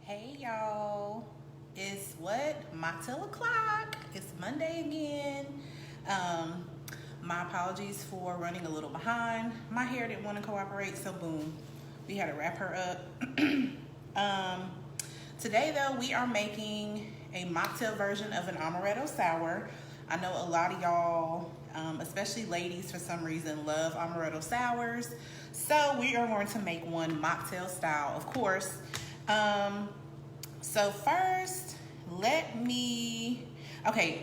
Hey y'all, it's what? Mocktail o'clock. It's Monday again. My apologies for running a little behind. My hair didn't want to cooperate, so boom, we had to wrap her up. Today though, we are making a mocktail version of an Amaretto Sour. I know a lot of y'all, especially ladies for some reason, love Amaretto Sours. So we are going to make one mocktail style, of course. So first, I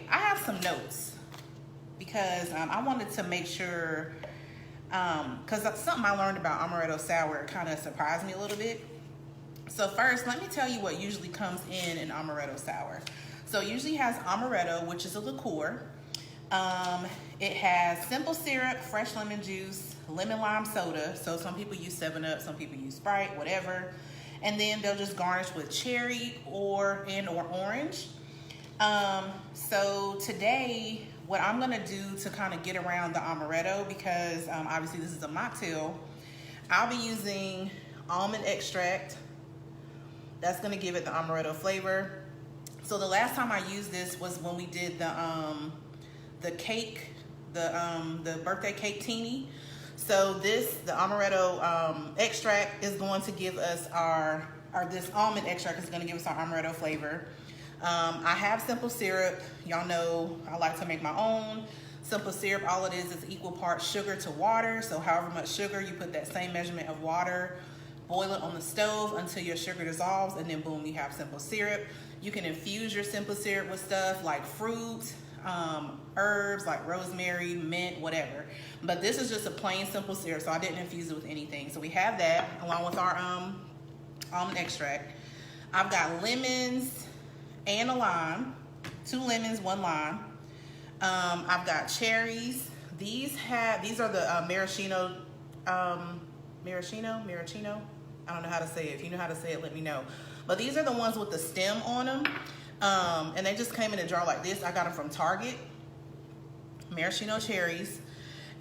have some notes because I wanted to make sure, because something I learned about Amaretto Sour kind of surprised me a little bit. So first, let me tell you what usually comes in an Amaretto Sour. So it usually has Amaretto, which is a liqueur. It has simple syrup, fresh lemon juice, lemon lime soda. So some people use 7-Up, some people use Sprite, whatever. And then they'll just garnish with cherry or orange. So today, what I'm gonna do to kind of get around the Amaretto, because obviously this is a mocktail, I'll be using almond extract. That's gonna give it the Amaretto flavor. So the last time I used this was when we did the cake, the birthday cake teeny. So the Amaretto extract is going to give us this almond extract is going to give us our Amaretto flavor. I have simple syrup. Y'all know I like to make my own. Simple syrup, all it is equal parts sugar to water. So however much sugar, you put that same measurement of water, boil it on the stove until your sugar dissolves, and then boom, you have simple syrup. You can infuse your simple syrup with stuff like fruit, herbs like rosemary, mint, whatever. But this is just a plain simple syrup, so I didn't infuse it with anything. So we have that along with our almond extract. I've got lemons and a lime, 2 lemons, 1 lime. I've got cherries. These are the maraschino. Maraschino. I don't know how to say it. If you know how to say it, let me know. But these are the ones with the stem on them. And they just came in a jar like this. I got them from Target. Maraschino cherries.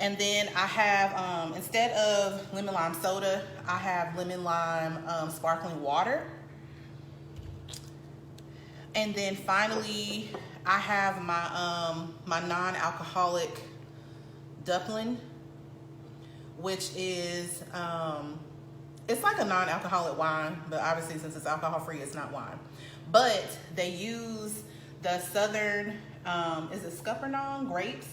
And then I have, instead of lemon lime soda, I have lemon lime sparkling water. And then finally, I have my non-alcoholic dumpling, which is, it's like a non-alcoholic wine, but obviously since it's alcohol-free, it's not wine. But they use the southern, is it Scuppernong grapes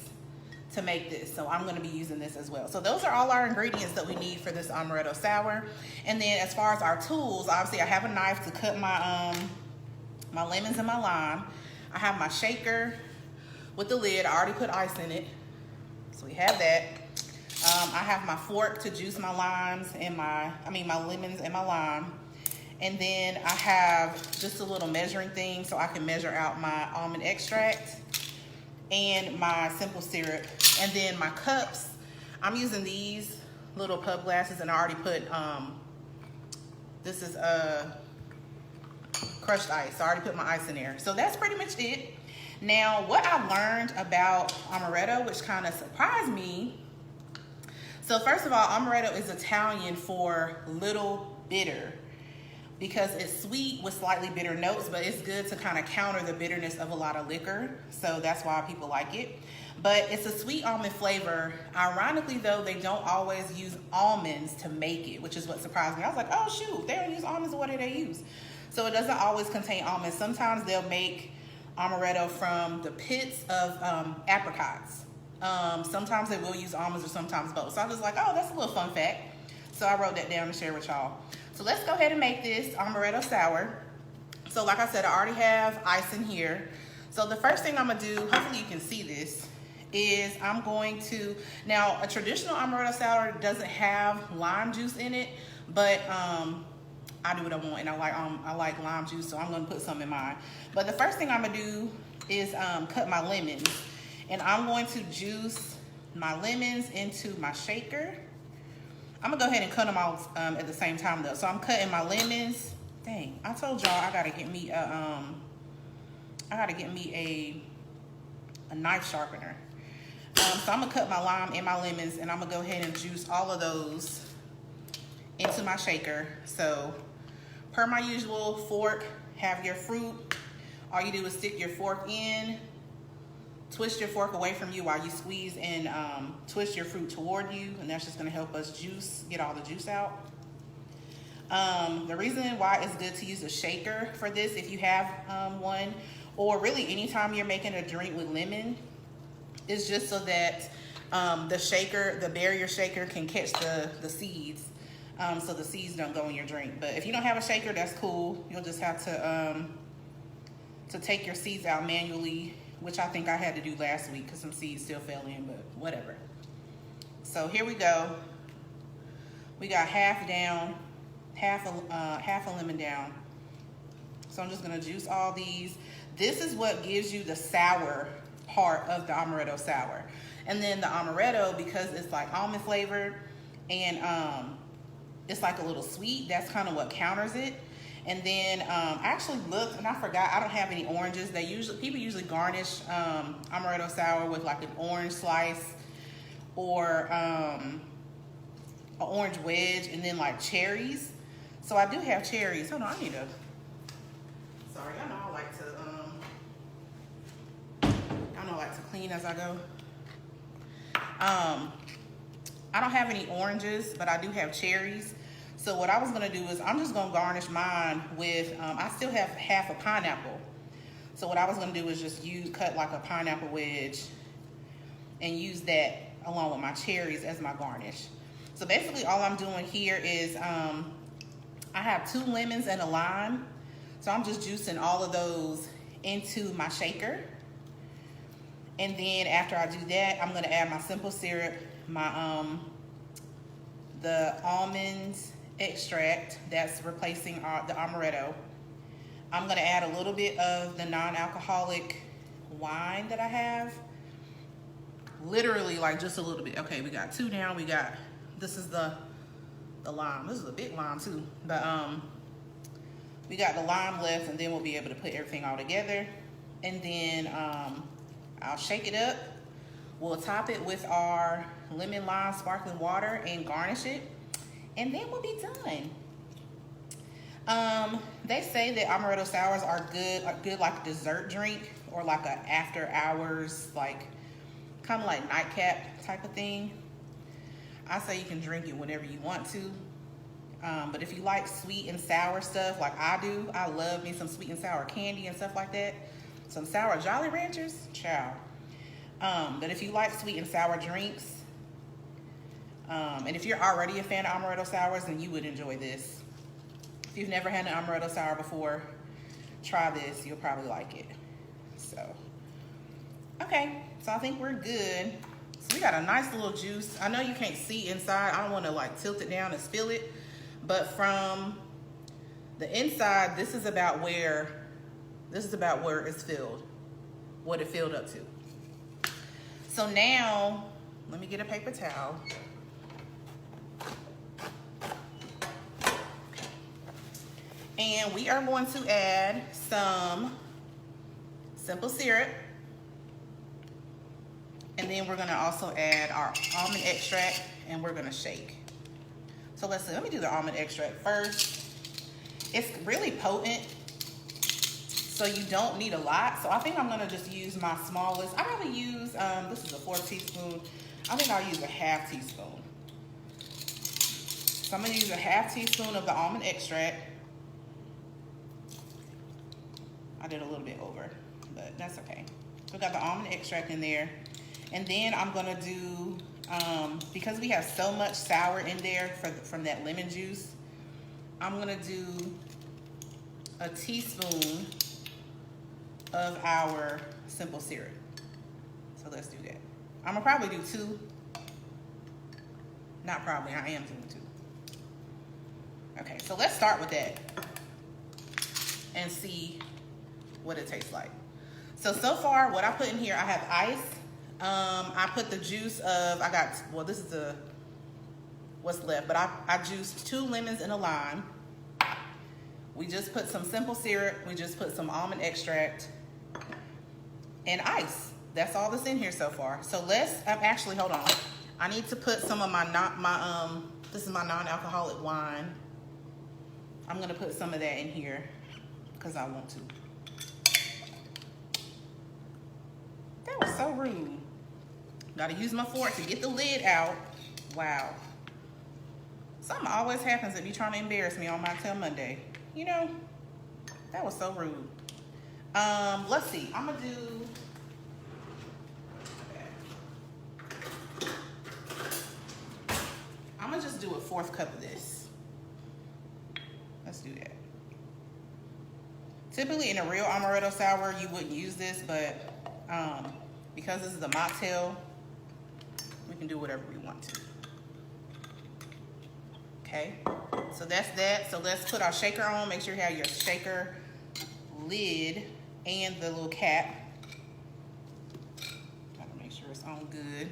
to make this. So I'm gonna be using this as well. So those are all our ingredients that we need for this Amaretto Sour. And then as far as our tools, obviously I have a knife to cut my, my lemons and my lime. I have my shaker with the lid. I already put ice in it. So we have that. I have my fork to juice my limes and my lemons and my lime. And then I have just a little measuring thing so I can measure out my almond extract and my simple syrup. And then my cups, I'm using these little pub glasses, and I already put, this is crushed ice. So I already put my ice in there. So that's pretty much it. Now, what I learned about Amaretto, which kind of surprised me. So first of all, Amaretto is Italian for little bitter, because it's sweet with slightly bitter notes, but it's good to kind of counter the bitterness of a lot of liquor. So that's why people like it. But it's a sweet almond flavor. Ironically though, they don't always use almonds to make it, which is what surprised me. I was like, oh shoot, they don't use almonds, what do they use? So it doesn't always contain almonds. Sometimes they'll make Amaretto from the pits of apricots. Sometimes they will use almonds or sometimes both. So I was like, oh, that's a little fun fact. So I wrote that down to share with y'all. So let's go ahead and make this Amaretto Sour. So like I said, I already have ice in here. So the first thing I'm gonna do, hopefully you can see this, is I'm going to, now a traditional Amaretto Sour doesn't have lime juice in it, but I do what I want, and I like lime juice, so I'm gonna put some in mine. But the first thing I'm gonna do is cut my lemons. And I'm going to juice my lemons into my shaker. I'm gonna go ahead and cut them off at the same time though. So I'm cutting my lemons. Dang, I told y'all I gotta get me a knife sharpener. So I'm gonna cut my lime and my lemons, and I'm gonna go ahead and juice all of those into my shaker. So per my usual, fork, have your fruit. All you do is stick your fork in, twist your fork away from you while you squeeze and twist your fruit toward you, and that's just gonna help us get all the juice out. The reason why it's good to use a shaker for this, if you have one, or really anytime you're making a drink with lemon, is just so that the barrier shaker can catch the seeds, so the seeds don't go in your drink. But if you don't have a shaker, that's cool. You'll just have to take your seeds out manually, which I think I had to do last week because some seeds still fell in, but whatever. So here we go. We got half down, half a lemon down. So I'm just gonna juice all these. This is what gives you the sour part of the Amaretto Sour. And then the Amaretto, because it's like almond flavored and it's like a little sweet, that's kind of what counters it. And then I actually looked and I forgot, I don't have any oranges. People usually garnish Amaretto Sour with like an orange slice or an orange wedge, and then like cherries. So I do have cherries. Hold on, sorry, I know I like to clean as I go. I don't have any oranges, but I do have cherries. So what I was gonna do is I'm just gonna garnish mine with, I still have half a pineapple. So what I was gonna do is just cut like a pineapple wedge and use that along with my cherries as my garnish. So basically all I'm doing here is, I have 2 lemons and a lime. So I'm just juicing all of those into my shaker. And then after I do that, I'm gonna add my simple syrup, the almond extract that's replacing the Amaretto. I'm gonna add a little bit of the non-alcoholic wine that I have. Literally like just a little bit. Okay, we got 2 down. This is the lime. This is a big lime too. But we got the lime left, and then we'll be able to put everything all together. And then I'll shake it up. We'll top it with our lemon lime sparkling water and garnish it. And then we'll be done. They say that Amaretto Sours are good like a dessert drink, or like a after hours, like kind of like nightcap type of thing. I say you can drink it whenever you want to. But if you like sweet and sour stuff like I do, I love me some sweet and sour candy and stuff like that. Some sour Jolly Ranchers, ciao. But if you like sweet and sour drinks, and if you're already a fan of Amaretto Sours, then you would enjoy this. If you've never had an Amaretto Sour before, try this. You'll probably like it. So, okay. So I think we're good. So we got a nice little juice. I know you can't see inside. I don't want to like tilt it down and spill it. But from the inside, this is about where it's filled. What it filled up to. So now, let me get a paper towel. And we are going to add some simple syrup. And then we're gonna also add our almond extract, and we're gonna shake. So let's see, let me do the almond extract first. It's really potent, so you don't need a lot. So I think I'm gonna just use my smallest. I probably use, this is a 4 teaspoon. I think I'll use a ½ teaspoon. So I'm gonna use a ½ teaspoon of the almond extract. I did a little bit over, but that's okay. We got the almond extract in there. And then I'm gonna do, because we have so much sour in there from that lemon juice, I'm gonna do a teaspoon of our simple syrup. So let's do that. I'm gonna probably do 2. Not probably, I am doing 2. Okay, so let's start with that and see what it tastes like. So far, what I put in here, I have ice. I put the juice of, this is what's left, but I juiced 2 lemons and a lime. We just put some simple syrup. We just put some almond extract and ice. That's all that's in here so far. So let's, actually, hold on. I need to put some of this is my non-alcoholic wine. I'm gonna put some of that in here because I want to. That was so rude. Gotta use my fork to get the lid out. Wow. Something always happens if you trying to embarrass me on Mocktail Monday. You know, that was so rude. Let's see. I'm gonna do. I'm gonna just do a 4th cup of this. Let's do that. Typically in a real Amaretto Sour, you wouldn't use this, but because this is a mocktail, we can do whatever we want to. Okay, so that's that. So let's put our shaker on. Make sure you have your shaker lid and the little cap. Gotta make sure it's on good.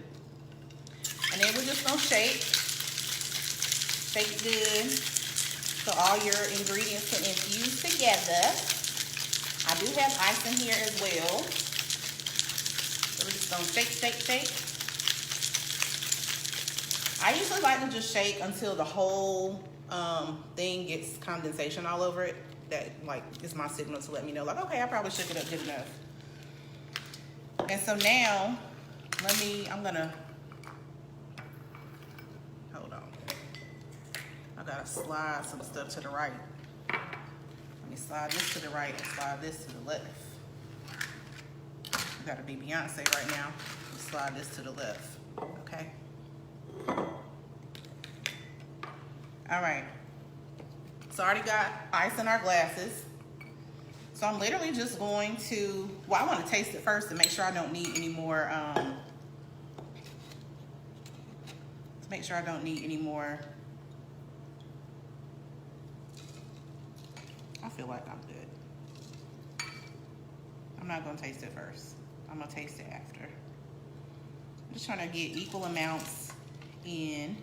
And then we're just gonna shake. Shake it good so all your ingredients can infuse together. I do have ice in here as well. So we're just gonna shake, shake, shake. I usually like to just shake until the whole thing gets condensation all over it. That like is my signal to let me know like, okay, I probably shook it up good enough. And so now, I'm gonna, hold on. I gotta slide some stuff to the right. Let me slide this to the right and slide this to the left. You gotta be Beyonce right now. Slide this to the left, okay? All right. So I already got ice in our glasses. So I'm literally just going to, well, I want to taste it first to make sure I don't need any more, I feel like I'm good. I'm not going to taste it first. I'm going to taste it after. I'm just trying to get equal amounts in.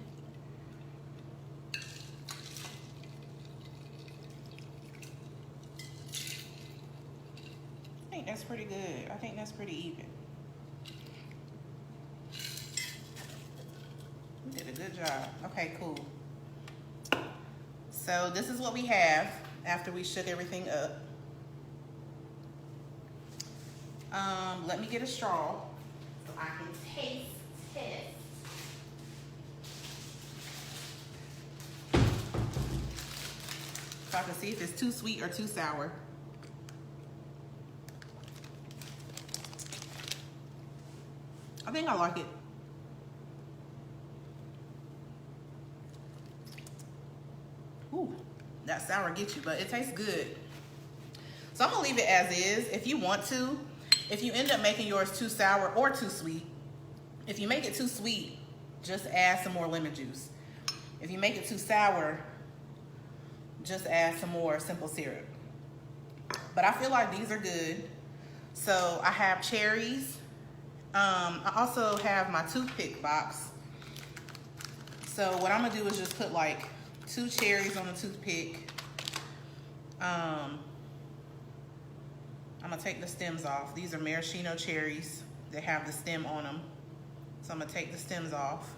I think that's pretty good. I think that's pretty even. You did a good job. Okay, cool. So this is what we have after we shook everything up. Let me get a straw so I can taste test. So I can see if it's too sweet or too sour. I think I like it. Ooh, that sour gets you, but it tastes good. So I'm gonna leave it as is. If you want to, if you end up making yours too sour or too sweet, if you make it too sweet, just add some more lemon juice. If you make it too sour, just add some more simple syrup. But I feel like these are good. So I have cherries. I also have my toothpick box. So what I'm gonna do is just put like 2 cherries on the toothpick. I'm gonna take the stems off. These are maraschino cherries. They have the stem on them. So I'm gonna take the stems off.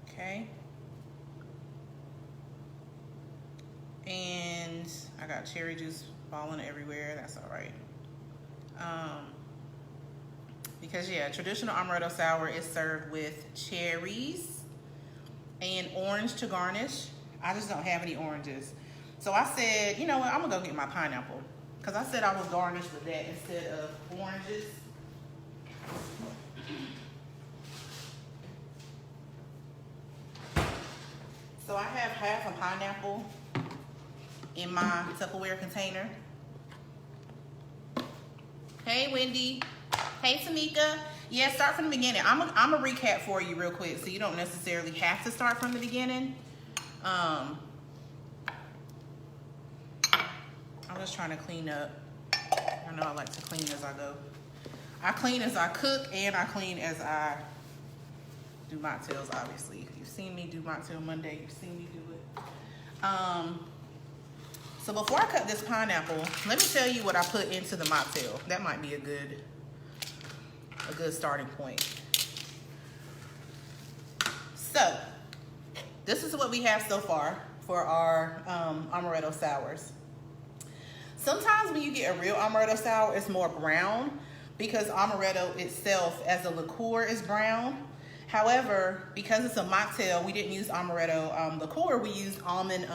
Okay. And I got cherry juice falling everywhere. That's all right. Because yeah, traditional Amaretto Sour is served with cherries and orange to garnish. I just don't have any oranges. So I said, you know what, I'm gonna go get my pineapple. Because I said I would garnish with that instead of oranges. So I have half a pineapple in my Tupperware container. Hey, Wendy. Hey, Tamika. Yeah, start from the beginning. I'm a recap for you real quick, so you don't necessarily have to start from the beginning. I'm just trying to clean up. I know I like to clean as I go. I clean as I cook, and I clean as I do mocktails, obviously. You've seen me do Mocktail Monday. You've seen me do it. So before I cut this pineapple, let me tell you what I put into the mocktail. That might be a good good starting point. So this is what we have so far for our Amaretto Sours. Sometimes when you get a real Amaretto Sour, it's more brown because Amaretto itself as a liqueur is brown. However, because it's a mocktail, we didn't use Amaretto liqueur. We used almond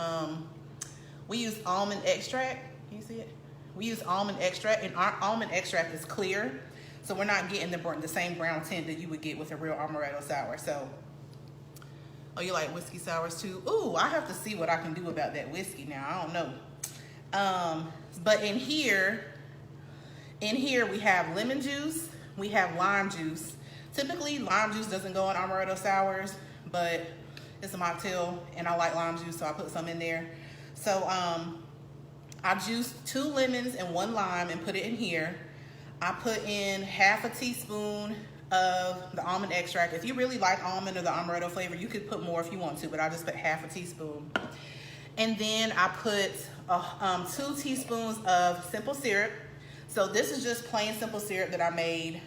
extract. Can you see it? We use almond extract, and our almond extract is clear, so we're not getting the same brown tint that you would get with a real Amaretto Sour. So, oh, you like whiskey sours too? Ooh, I have to see what I can do about that whiskey now. I don't know. But in here we have lemon juice, we have lime juice. Typically, lime juice doesn't go in Amaretto Sours, but it's a mocktail, and I like lime juice, so I put some in there. So I juiced 2 lemons and 1 lime and put it in here. I put in half a teaspoon of the almond extract. If you really like almond or the Amaretto flavor, you could put more if you want to, but I just put half a teaspoon. And then I put 2 teaspoons of simple syrup. So this is just plain simple syrup that I made.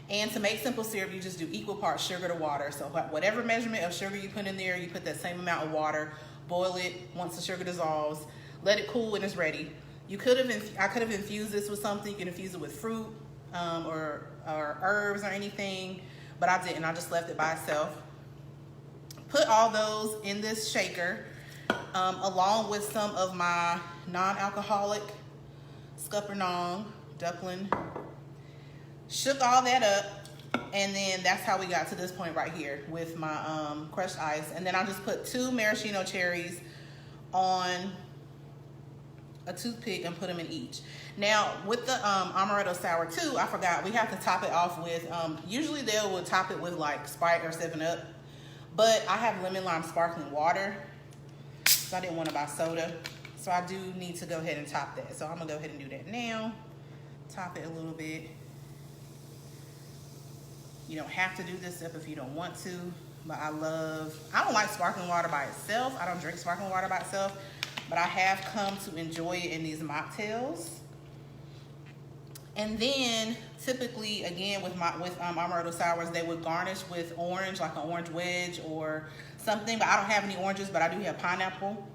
And to make simple syrup, you just do equal parts sugar to water. So whatever measurement of sugar you put in there, you put that same amount of water. Boil it once the sugar dissolves. Let it cool and it's ready. I could have infused this with something. You can infuse it with fruit or herbs or anything, but I didn't. I just left it by itself. Put all those in this shaker along with some of my non-alcoholic Scuppernong Dublin. Shook all that up, and then that's how we got to this point right here with my crushed ice. And then I just put 2 maraschino cherries on a toothpick and put them in each. Now with the Amaretto Sour too, I forgot, we have to top it off with, usually they will top it with like Sprite or 7-Up, but I have lemon lime sparkling water, so I didn't want to buy soda. So I do need to go ahead and top that. So I'm gonna go ahead and do that now. Top it a little bit. You don't have to do this step if you don't want to, but I don't like sparkling water by itself. I don't drink sparkling water by itself, but I have come to enjoy it in these mocktails. And then typically, again, with Amaretto Sours, they would garnish with orange, like an orange wedge or something, but I don't have any oranges, but I do have pineapple.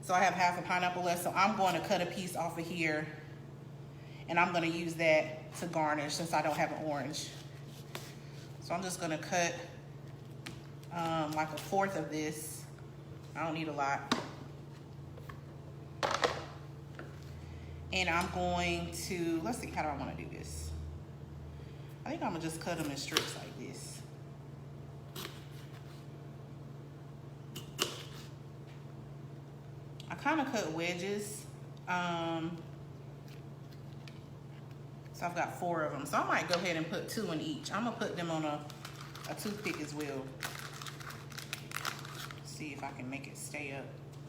So I have half a pineapple left, so I'm going to cut a piece off of here, and I'm going to use that to garnish since I don't have an orange. So I'm just gonna cut like a 1/4 of this. I don't need a lot. And I'm going to, let's see, how do I wanna do this? I think I'm gonna just cut them in strips like this. I kinda cut wedges. So I've got 4 of them. So I might go ahead and put 2 in each. I'm gonna put them on a toothpick as well. See if I can make it stay up.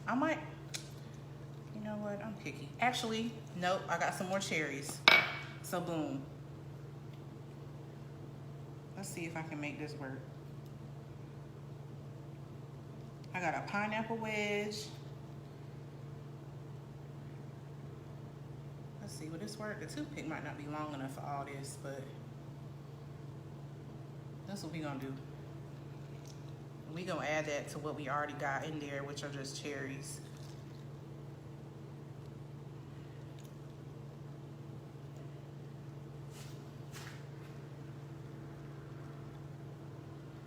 I might, you know what, I'm picky. Actually, nope, I got some more cherries. So boom. Let's see if I can make this work. I got a pineapple wedge. Let's see, will this work? The toothpick might not be long enough for all this, but that's what we gonna do. We gonna add that to what we already got in there, which are just cherries.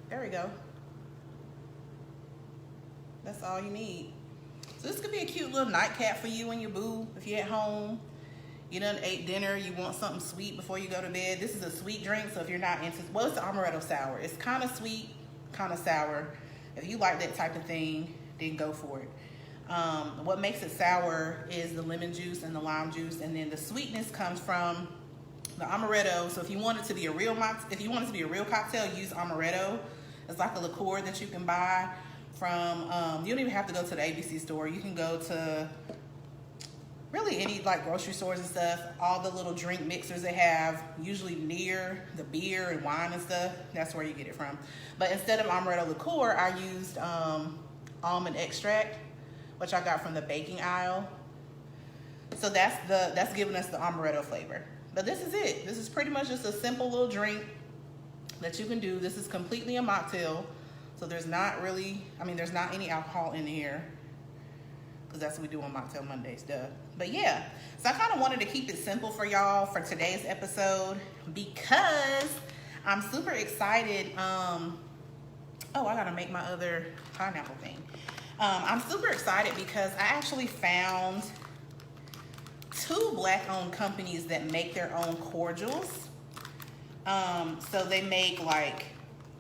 There we go. That's all you need. So this could be a cute little nightcap for you and your boo if you're at home. You done ate dinner, you want something sweet before you go to bed. This is a sweet drink, so if you're not into, well, it's the Amaretto Sour. It's kind of sweet, kind of sour. If you like that type of thing, then go for it. What makes it sour is the lemon juice and the lime juice, and then the sweetness comes from the Amaretto. So if you want it to be a real cocktail, use Amaretto. It's like a liqueur that you can buy from, you don't even have to go to the ABC store. You can go to really any like grocery stores and stuff. All the little drink mixers they have, usually near the beer and wine and stuff, that's where you get it from. But instead of Amaretto liqueur, I used almond extract, which I got from the baking aisle. So that's giving us the Amaretto flavor. But this is it. This is pretty much just a simple little drink that you can do. This is completely a mocktail. So there's not really, I mean, there's not any alcohol in here, because that's what we do on Mocktail Mondays, duh. But yeah, so I kind of wanted to keep it simple for y'all for today's episode, because I'm super excited. Oh, I gotta make my other pineapple thing. I'm super excited because I actually found 2 Black-owned companies that make their own cordials. So they make, like,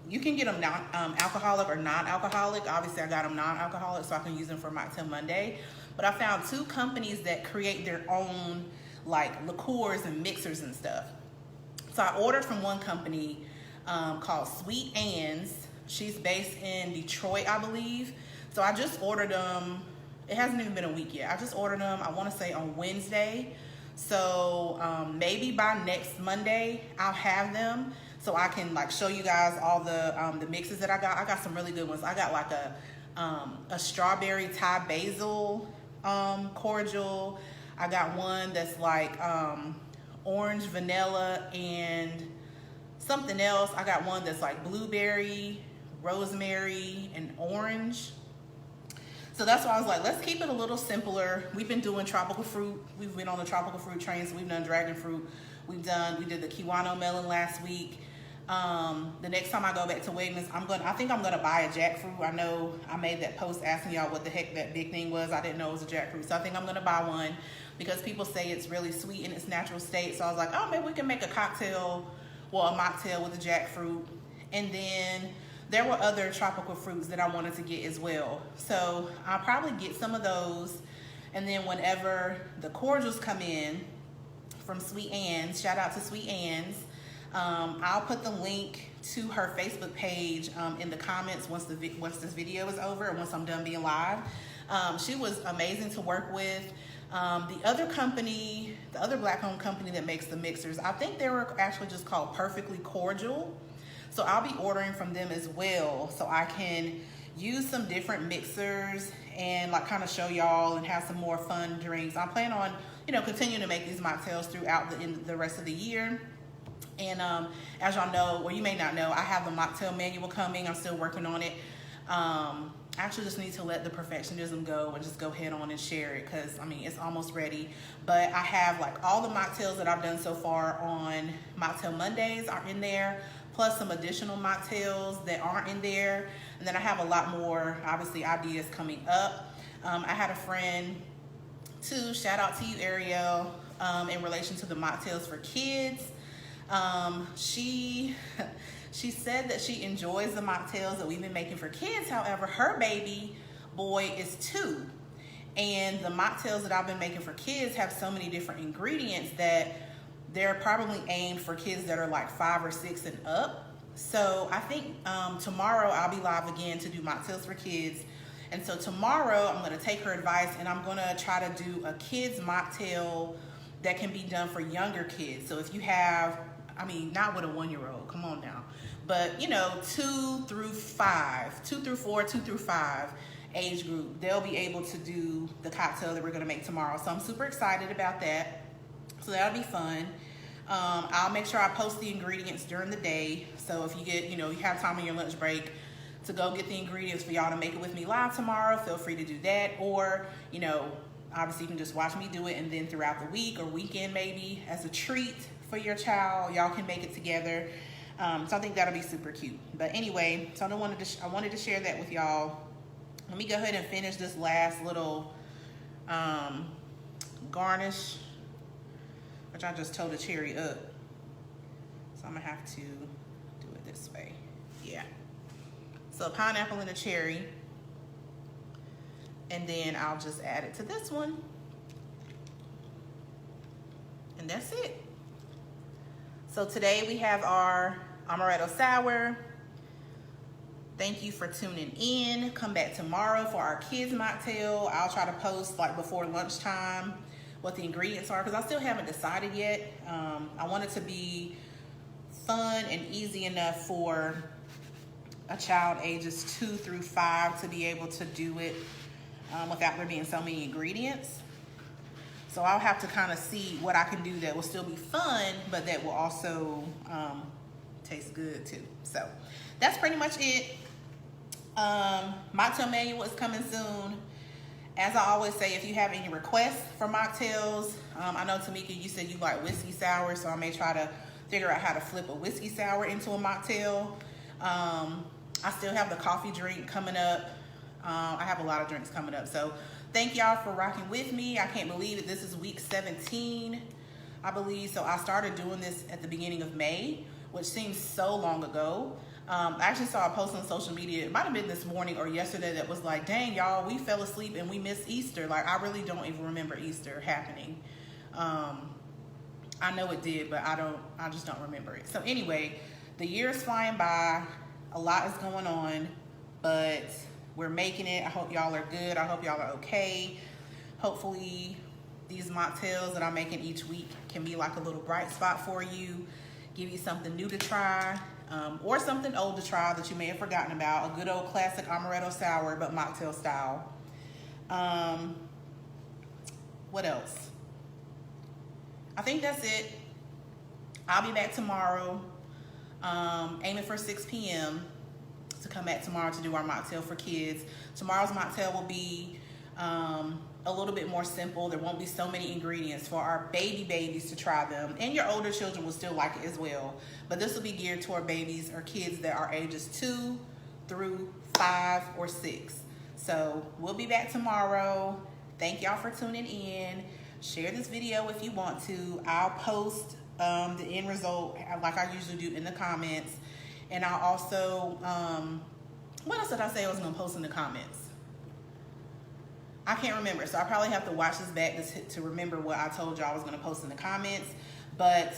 you can get them alcoholic or non-alcoholic. Obviously, I got them non-alcoholic so I can use them for Mocktail Monday. But I found 2 companies that create their own, like, liqueurs and mixers and stuff. So I ordered from one company called Sweet Ann's. She's based in Detroit, I believe. So I just ordered them. It hasn't even been a week yet. I just ordered them, I want to say, on Wednesday. So maybe by next Monday, I'll have them, so I can, like, show you guys all the mixes that I got. I got some really good ones. I got like a strawberry Thai basil cordial. I got one that's like orange vanilla and something else. I got one that's like blueberry, rosemary, and orange. So that's why I was like, let's keep it a little simpler. We've been doing tropical fruit. We've been on the tropical fruit train, so we've done dragon fruit. We did the Kiwano melon last week. The next time I go back to Wegmans, I think I'm gonna buy a jackfruit. I know I made that post asking y'all what the heck that big thing was. I didn't know it was a jackfruit, so I think I'm gonna buy one because people say it's really sweet in its natural state. So I was like, oh, maybe we can make a cocktail, well, a mocktail with a jackfruit. And then there were other tropical fruits that I wanted to get as well. So I'll probably get some of those. And then whenever the cordials come in from Sweet Ann's, shout out to Sweet Ann's, I'll put the link to her Facebook page in the comments once this video is over and once I'm done being live. She was amazing to work with. The other company, the other Black-owned company that makes the mixers, I think they were actually just called Perfectly Cordial. So I'll be ordering from them as well, so I can use some different mixers and, like, kind of show y'all and have some more fun drinks. I plan on, you know, continuing to make these mocktails throughout the rest of the year. And as y'all know, or you may not know, I have the mocktail manual coming. I'm still working on it. I actually just need to let the perfectionism go and just go head on and share it, because I mean, it's almost ready. But I have, like, all the mocktails that I've done so far on Mocktail Mondays are in there, plus some additional mocktails that aren't in there. And then I have a lot more, obviously, ideas coming up. I had a friend too, shout out to you, Ariel, in relation to the mocktails for kids. She said that she enjoys the mocktails that we've been making for kids. However, her baby boy is 2. And the mocktails that I've been making for kids have so many different ingredients that they're probably aimed for kids that are like 5 or 6 and up. So I think tomorrow I'll be live again to do mocktails for kids. And so tomorrow I'm gonna take her advice and I'm gonna try to do a kids mocktail that can be done for younger kids. So if you have, I mean, not with a 1-year-old, come on now, but you know, 2 through 5, 2 through 4, 2 through 5 age group, they'll be able to do the cocktail that we're gonna make tomorrow. So I'm super excited about that. So that'll be fun. I'll make sure I post the ingredients during the day. So if you get, you know, you have time on your lunch break to go get the ingredients for y'all to make it with me live tomorrow, feel free to do that. Or, you know, obviously you can just watch me do it, and then throughout the week or weekend maybe as a treat for your child, y'all can make it together. So I think that'll be super cute. But anyway, so I wanted to share that with y'all. Let me go ahead and finish this last little garnish, which I just told the cherry up. So I'm gonna have to do it this way. Yeah. So pineapple and a cherry. And then I'll just add it to this one. And that's it. So today we have our Amaretto Sour. Thank you for tuning in. Come back tomorrow for our kids mocktail. I'll try to post like before lunchtime what the ingredients are, because I still haven't decided yet. I want it to be fun and easy enough for a child ages 2 through 5 to be able to do it without there being so many ingredients. So I'll have to kind of see what I can do that will still be fun, but that will also taste good too. So that's pretty much it. Mocktail manual is coming soon. As I always say, if you have any requests for mocktails, I know Tamika, you said you like whiskey sour, so I may try to figure out how to flip a whiskey sour into a mocktail. I still have the coffee drink coming up. I have a lot of drinks coming up. So thank y'all for rocking with me. I can't believe it. This is week 17, I believe. So I started doing this at the beginning of May, which seems so long ago. I actually saw a post on social media, it might have been this morning or yesterday, that was like, dang y'all, we fell asleep and we missed Easter. Like, I really don't even remember Easter happening. I know it did, but I just don't remember it. So anyway, the year is flying by, a lot is going on, but we're making it. I hope y'all are good. I hope y'all are okay. Hopefully these mocktails that I'm making each week can be like a little bright spot for you, give you something new to try. Or something old to try that you may have forgotten about. A good old classic Amaretto Sour, but mocktail style. What else? I think that's it. I'll be back tomorrow, aiming for 6 p.m. to come back tomorrow to do our mocktail for kids. Tomorrow's mocktail will be a little bit more simple. There won't be so many ingredients for our babies to try them, and your older children will still like it as well. But this will be geared toward babies or kids that are ages 2 through 5 or 6. So we'll be back tomorrow. Thank y'all for tuning in. Share this video if you want to. I'll post the end result like I usually do in the comments, and I'll also what else did I say I was going to post in the comments? I can't remember, so I probably have to watch this back to remember what I told y'all I was going to post in the comments. But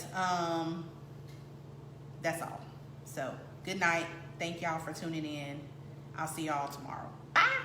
that's all. So good night. Thank y'all for tuning in. I'll see y'all tomorrow. Bye.